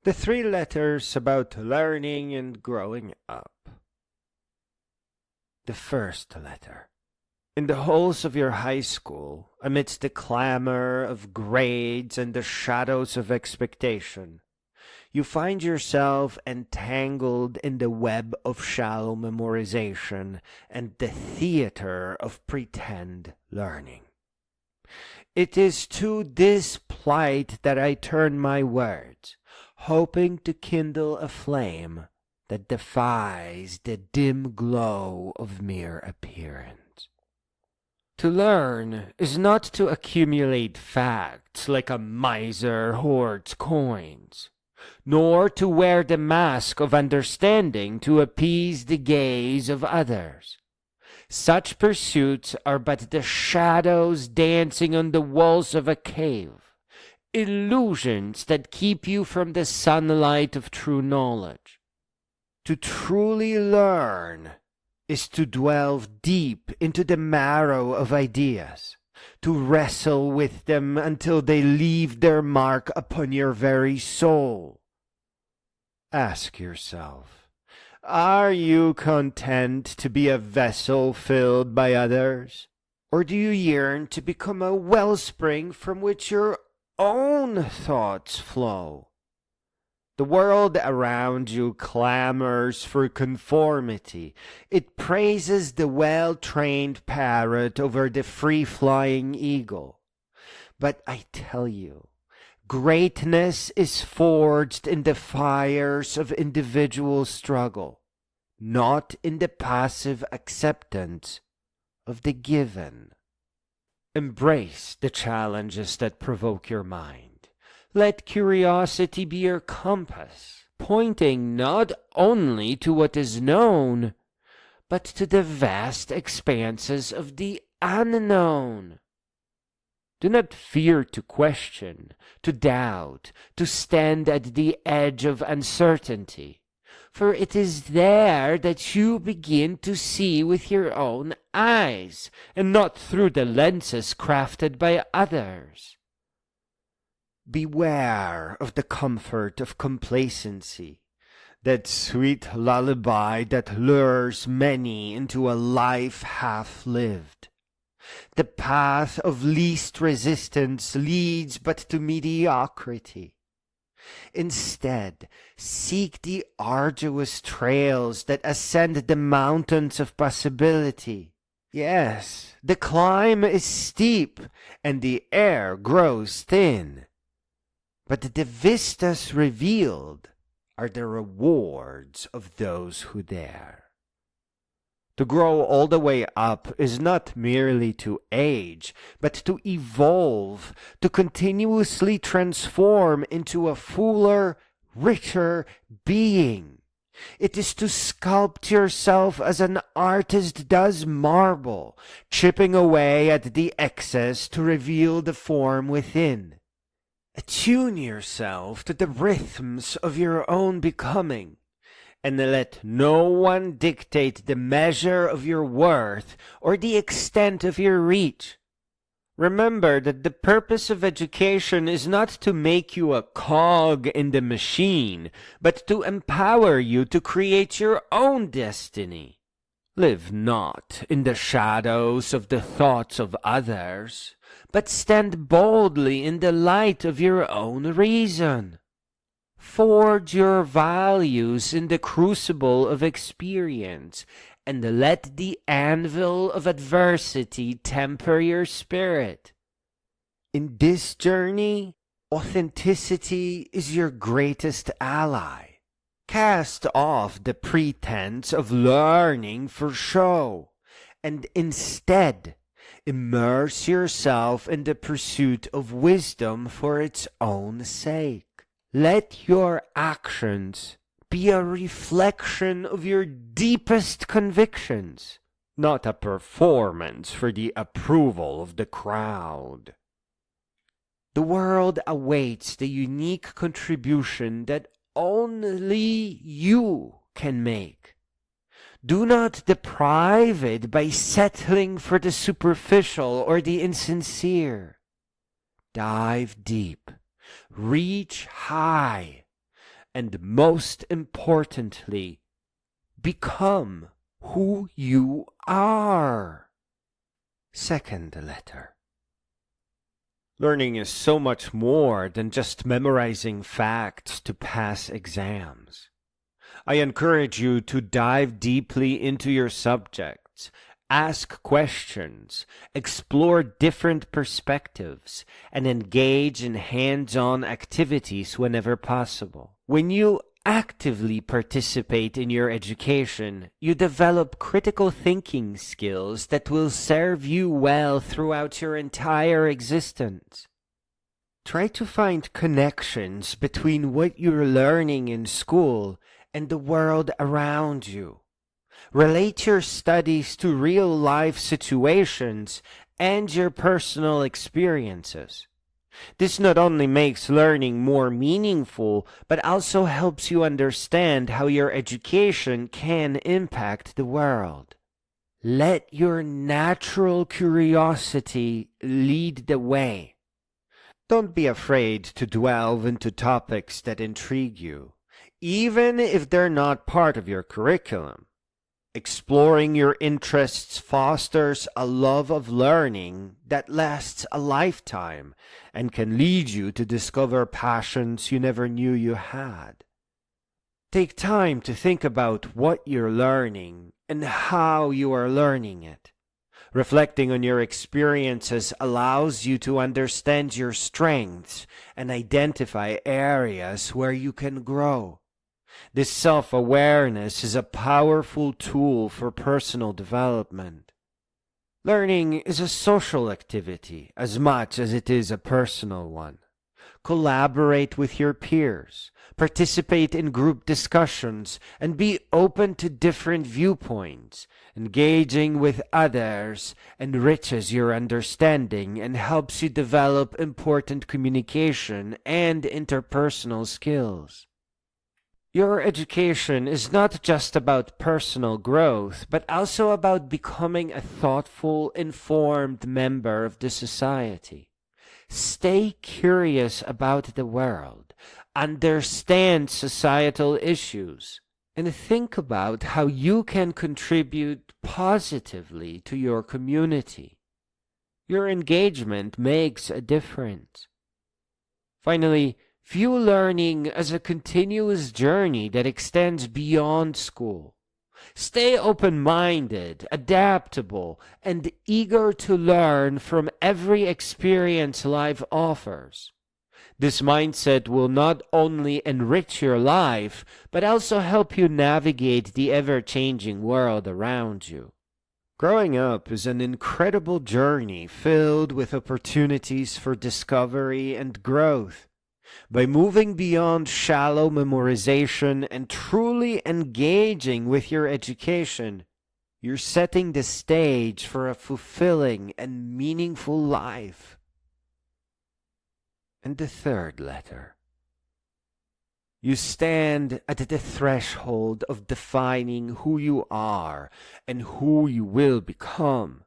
The three letters about learning and growing up. The first letter. In the halls of your high school, amidst the clamor of grades and the shadows of expectation, you find yourself entangled in the web of shallow memorization and the theater of pretend learning. It is to this plight that I turn my words, hoping to kindle a flame that defies the dim glow of mere appearance. To learn is not to accumulate facts like a miser hoards coins, nor to wear the mask of understanding to appease the gaze of others. Such pursuits are but the shadows dancing on the walls of a cave, illusions that keep you from the sunlight of true knowledge. To truly learn is to delve deep into the marrow of ideas, to wrestle with them until they leave their mark upon your very soul. Ask yourself, are you content to be a vessel filled by others? Or do you yearn to become a wellspring from which your own thoughts flow? The world around you clamors for conformity. It praises the well-trained parrot over the free-flying eagle. But I tell you, greatness is forged in the fires of individual struggle, not in the passive acceptance of the given. Embrace the challenges that provoke your mind. Let curiosity be your compass, pointing not only to what is known, but to the vast expanses of the unknown. Do not fear to question, to doubt, to stand at the edge of uncertainty, for it is there that you begin to see with your own eyes, and not through the lenses crafted by others. Beware of the comfort of complacency, that sweet lullaby that lures many into a life half-lived. The path of least resistance leads but to mediocrity. Instead, seek the arduous trails that ascend the mountains of possibility. Yes, the climb is steep, and the air grows thin. But the vistas revealed are the rewards of those who dare. To grow all the way up is not merely to age, but to evolve, to continuously transform into a fuller, richer being. It is to sculpt yourself as an artist does marble, chipping away at the excess to reveal the form within. Attune yourself to the rhythms of your own becoming, and let no one dictate the measure of your worth or the extent of your reach. Remember that the purpose of education is not to make you a cog in the machine, but to empower you to create your own destiny. Live not in the shadows of the thoughts of others, but stand boldly in the light of your own reason. Forge your values in the crucible of experience, and let the anvil of adversity temper your spirit. In this journey, authenticity is your greatest ally. Cast off the pretense of learning for show, and instead immerse yourself in the pursuit of wisdom for its own sake. Let your actions be a reflection of your deepest convictions, not a performance for the approval of the crowd. The world awaits the unique contribution that only you can make. Do not deprive it by settling for the superficial or the insincere. Dive deep, reach high, and most importantly, become who you are. Second letter. Learning is so much more than just memorizing facts to pass exams. I encourage you to dive deeply into your subjects, ask questions, explore different perspectives, and engage in hands-on activities whenever possible. When you actively participate in your education, you develop critical thinking skills that will serve you well throughout your entire existence. Try to find connections between what you're learning in school and the world around you. Relate your studies to real-life situations and your personal experiences. This not only makes learning more meaningful, but also helps you understand how your education can impact the world. Let your natural curiosity lead the way. Don't be afraid to delve into topics that intrigue you, even if they're not part of your curriculum. Exploring your interests fosters a love of learning that lasts a lifetime and can lead you to discover passions you never knew you had. Take time to think about what you're learning and how you are learning it. Reflecting on your experiences allows you to understand your strengths and identify areas where you can grow. This self-awareness is a powerful tool for personal development. Learning is a social activity as much as it is a personal one. Collaborate with your peers, participate in group discussions, and be open to different viewpoints. Engaging with others enriches your understanding and helps you develop important communication and interpersonal skills. Your education is not just about personal growth, but also about becoming a thoughtful, informed member of the society. Stay curious about the world, understand societal issues, and think about how you can contribute positively to your community. Your engagement makes a difference. Finally, view learning as a continuous journey that extends beyond school. Stay open-minded, adaptable, and eager to learn from every experience life offers. This mindset will not only enrich your life, but also help you navigate the ever-changing world around you. Growing up is an incredible journey filled with opportunities for discovery and growth. By moving beyond shallow memorization and truly engaging with your education, you're setting the stage for a fulfilling and meaningful life. And the third letter. You stand at the threshold of defining who you are and who you will become.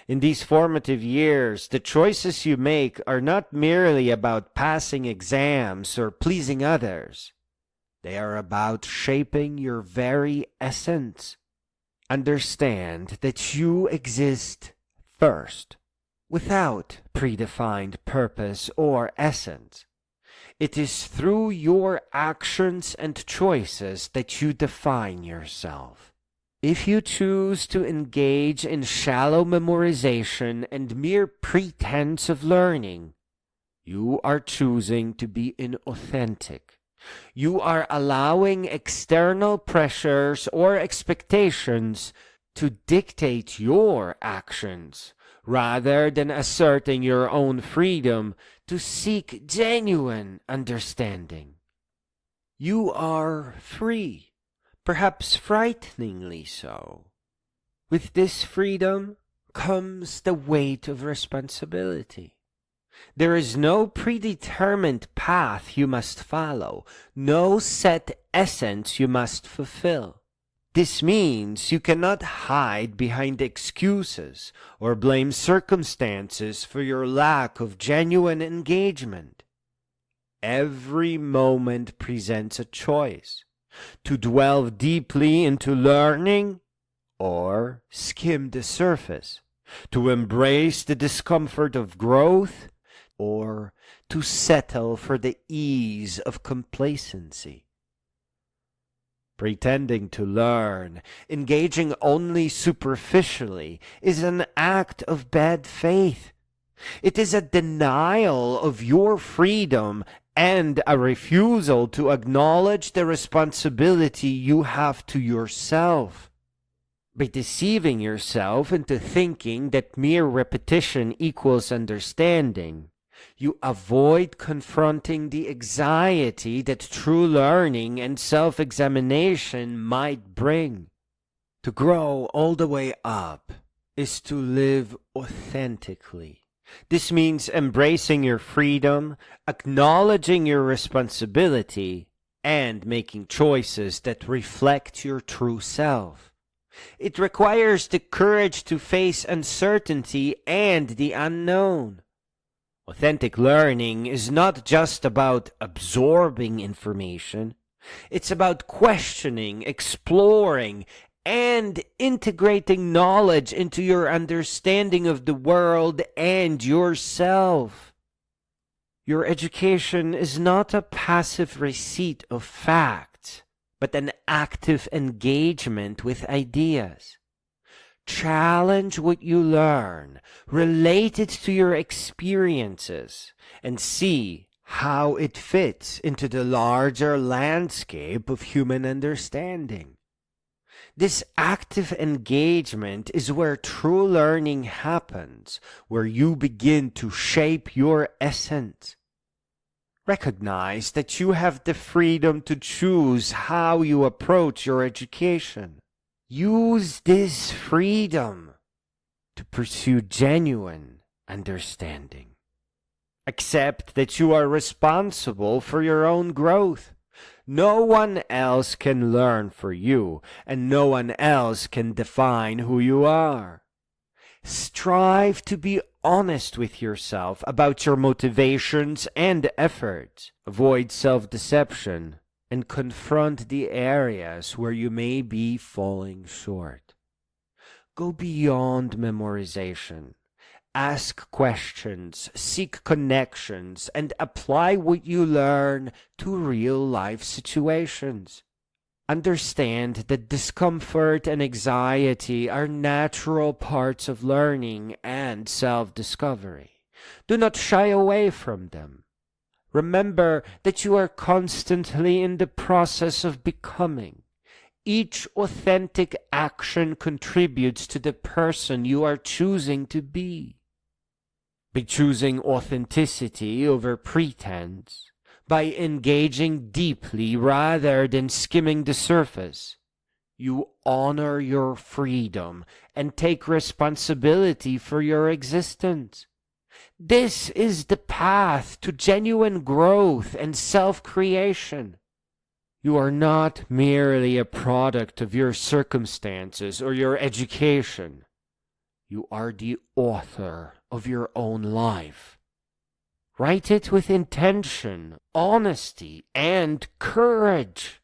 In these formative years, the choices you make are not merely about passing exams or pleasing others. They are about shaping your very essence. Understand that you exist first, without predefined purpose or essence. It is through your actions and choices that you define yourself. If you choose to engage in shallow memorization and mere pretense of learning, you are choosing to be inauthentic. You are allowing external pressures or expectations to dictate your actions, rather than asserting your own freedom to seek genuine understanding. You are free. Perhaps frighteningly so. With this freedom comes the weight of responsibility. There is no predetermined path you must follow, no set essence you must fulfill. This means you cannot hide behind excuses or blame circumstances for your lack of genuine engagement. Every moment presents a choice: to delve deeply into learning or skim the surface, to embrace the discomfort of growth or to settle for the ease of complacency. Pretending to learn, engaging only superficially, is an act of bad faith. It is a denial of your freedom and a refusal to acknowledge the responsibility you have to yourself. By deceiving yourself into thinking that mere repetition equals understanding, you avoid confronting the anxiety that true learning and self-examination might bring. To grow all the way up is to live authentically. This means embracing your freedom, acknowledging your responsibility, and making choices that reflect your true self. It requires the courage to face uncertainty and the unknown. Authentic learning is not just about absorbing information. It's about questioning, exploring, and integrating knowledge into your understanding of the world and yourself. Your education is not a passive receipt of facts, but an active engagement with ideas. Challenge what you learn, relate it to your experiences, and see how it fits into the larger landscape of human understanding. This active engagement is where true learning happens, where you begin to shape your essence. Recognize that you have the freedom to choose how you approach your education. Use this freedom to pursue genuine understanding. Accept that you are responsible for your own growth. No one else can learn for you, and no one else can define who you are. Strive to be honest with yourself about your motivations and efforts. Avoid self-deception and confront the areas where you may be falling short. Go beyond memorization. Ask questions, seek connections, and apply what you learn to real-life situations. Understand that discomfort and anxiety are natural parts of learning and self-discovery. Do not shy away from them. Remember that you are constantly in the process of becoming. Each authentic action contributes to the person you are choosing to be. By choosing authenticity over pretense, by engaging deeply rather than skimming the surface, you honor your freedom and take responsibility for your existence. This is the path to genuine growth and self-creation. You are not merely a product of your circumstances or your education. You are the author of your own life. Write it with intention, honesty, and courage.